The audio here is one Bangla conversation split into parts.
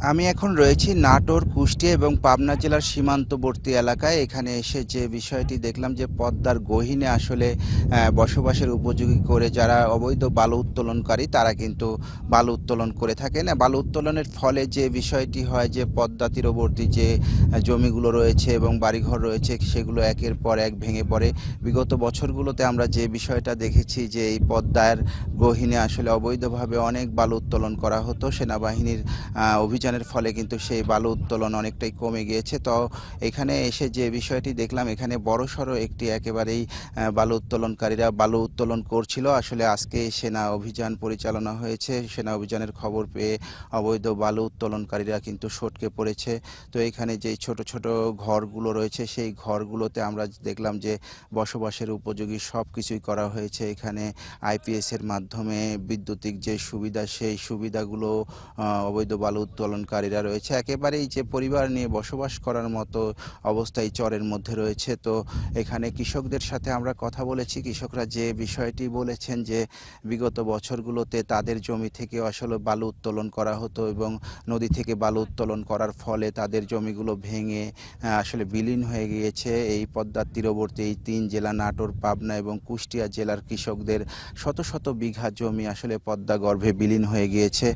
আমি এখন রয়েছি নাটোর, কুষ্টিয়া এবং পাবনা জেলার সীমান্তবর্তী এলাকায়। এখানে এসে যে বিষয়টি দেখলাম যে পদ্মার গহীনে আসলে বসবাসের উপযোগী করে যারা অবৈধ বালু উত্তোলনকারী তারা কিন্তু বালু উত্তোলন করে থাকেন। বালু উত্তোলনের ফলে যে বিষয়টি হয় যে পদ্মা তীরবর্তী যে জমিগুলো রয়েছে এবং বাড়িঘর রয়েছে সেগুলো একের পর এক ভেঙে পড়ে। বিগত বছরগুলোতে আমরা যে বিষয়টা দেখেছি যে এই পদ্মার গহীনে আসলে অবৈধভাবে অনেক বালু উত্তোলন করা হতো। সেনাবাহিনীর অভিযানের ফলে কিন্তু সেই বালু উত্তোলন অনেকটাই কমে গিয়েছে। তো এখানে এসে যে বিষয়টি দেখলাম, এখানে বড়সড় একটি একেবারেই বালু উত্তোলনকারীরা বালু উত্তোলন করছিল। আসলে আজকে সেনা অভিযান পরিচালনা হয়েছে। সেনা অভিযানের খবর পেয়ে অবৈধ বালু উত্তোলনকারীরা কিন্তু সটকে পড়েছে। তো এখানে যেই ছোট ছোট ঘরগুলো রয়েছে সেই ঘরগুলোতে আমরা দেখলাম যে বসবাসের উপযোগী সব কিছুই করা হয়েছে। এখানে আইপিএসের মাধ্যমে বৈদ্যুতিক যে সুবিধা সেই সুবিধাগুলো অবৈধ বালু উত্তোলনকারীরা রয়েছে। একেবারেই যে পরিবার নিয়ে বসবাস করার মতো অবস্থায় চরের মধ্যে রয়েছে। তো এখানে কৃষকদের সাথে আমরা কথা বলেছি। কৃষকরা যে বিষয়টি বলেছেন যে বিগত বছরগুলোতে তাদের জমি থেকে আসলে বালু উত্তোলন করা হতো এবং নদী থেকে বালু উত্তোলন করার ফলে তাদের জমিগুলো ভেঙে আসলে বিলীন হয়ে গিয়েছে। এই পদ্মার তীরবর্তী এই ৩ জেলা নাটোর, পাবনা এবং কুষ্টিয়া জেলার কৃষকদের শত শত বিঘা জমি আসলে পদ্মা গর্ভে বিলীন হয়ে গিয়েছে।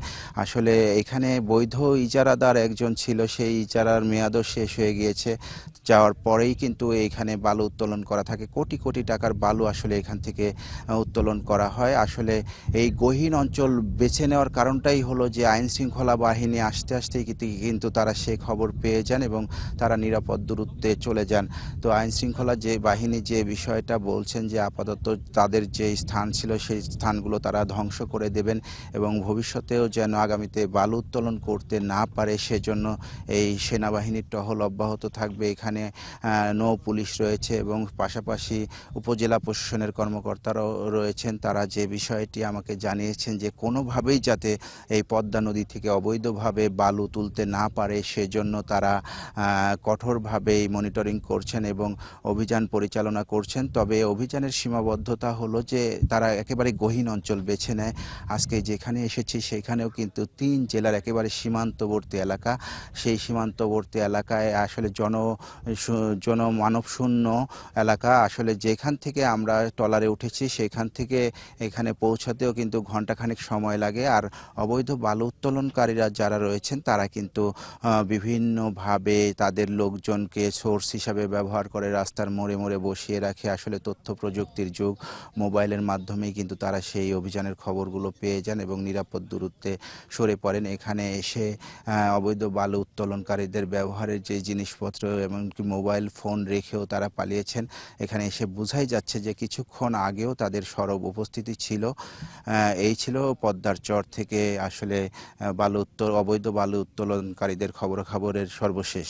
আসলে এখানে বৈধ ইজারাদার একজন ছিল, সেই ইজারার মেয়াদও শেষ হয়ে গিয়েছে। যাওয়ার পরেই কিন্তু এখানে বালু উত্তোলন করা থাকে। কোটি কোটি টাকার বালু আসলে এখান থেকে উত্তোলন করা হয়। আসলে এই গহীন অঞ্চল বেছে নেওয়ার কারণটাই হলো যে আইন শৃঙ্খলা বাহিনী আসতে আসতেই কিন্তু তারা সে খবর পেয়ে যান এবং তারা নিরাপদ দূরত্বে চলে যান। তো আইন শৃঙ্খলা যে বাহিনী যে বিষয়টা বলছেন যে আপাতত তাদের যে স্থান ছিল সেই স্থানগুলো তারা ধ্বংস করে দেবেন এবং ভবিষ্যতেও যেন আগামীতে বালু উত্তোলন করতে না পারে সেজন্য এই সেনাবাহিনীর টহল অব্যাহত থাকবে। এখানে নৌ পুলিশ রয়েছে এবং পাশাপাশি উপজেলা প্রশাসনের কর্মকর্তারাও রয়েছেন। তারা যে বিষয়টি আমাকে জানিয়েছেন যে কোনোভাবেই যাতে এই পদ্মা নদী থেকে অবৈধভাবে বালু তুলতে না পারে সেজন্য তারা কঠোরভাবেই মনিটরিং করছেন এবং অভিযান পরিচালনা করছেন। তবে অভিযানের সীমাবদ্ধতা হলো যে তারা একেবারে গহীন অঞ্চল বেছে নেয়। আজকে যেখানে এসেছি সেখানেও কিন্তু ৩ জেলার একেবারে সীমান্তবর্তী এলাকা। সেই সীমান্তবর্তী এলাকায় আসলে জনমানবশূন্য এলাকা। আসলে যেখান থেকে আমরা ট্রলারে উঠেছি সেখান থেকে এখানে পৌঁছাতেও কিন্তু ঘণ্টাখানেক সময় লাগে। আর অবৈধ বালু উত্তোলনকারীরা যারা রয়েছেন তারা কিন্তু বিভিন্নভাবে তাদের লোকজনকে সোর্স হিসাবে ব্যবহার করে রাস্তার মোড়ে মোড়ে বসিয়ে রাখে। আসলে তথ্য প্রযুক্তির যুগ, মোবাইলের মাধ্যমেই কিন্তু তারা সেই অভিযানের খবরগুলো পেয়ে যান এবং নিরাপদ দূরত্বে সরে পড়েন। এখানে এসে অবৈধ বালু উত্তোলনকারীদের ব্যবহারের যে জিনিসপত্র এমনকি মোবাইল ফোন রেখেও তারা পালিয়েছেন। এখানে এসে বোঝাই যাচ্ছে যে কিছুক্ষণ আগেও তাদের সরব উপস্থিতি ছিল। এই ছিল পদ্মার চর থেকে আসলে অবৈধ বালু উত্তোলনকারীদের খবরাখবরের সর্বশেষ।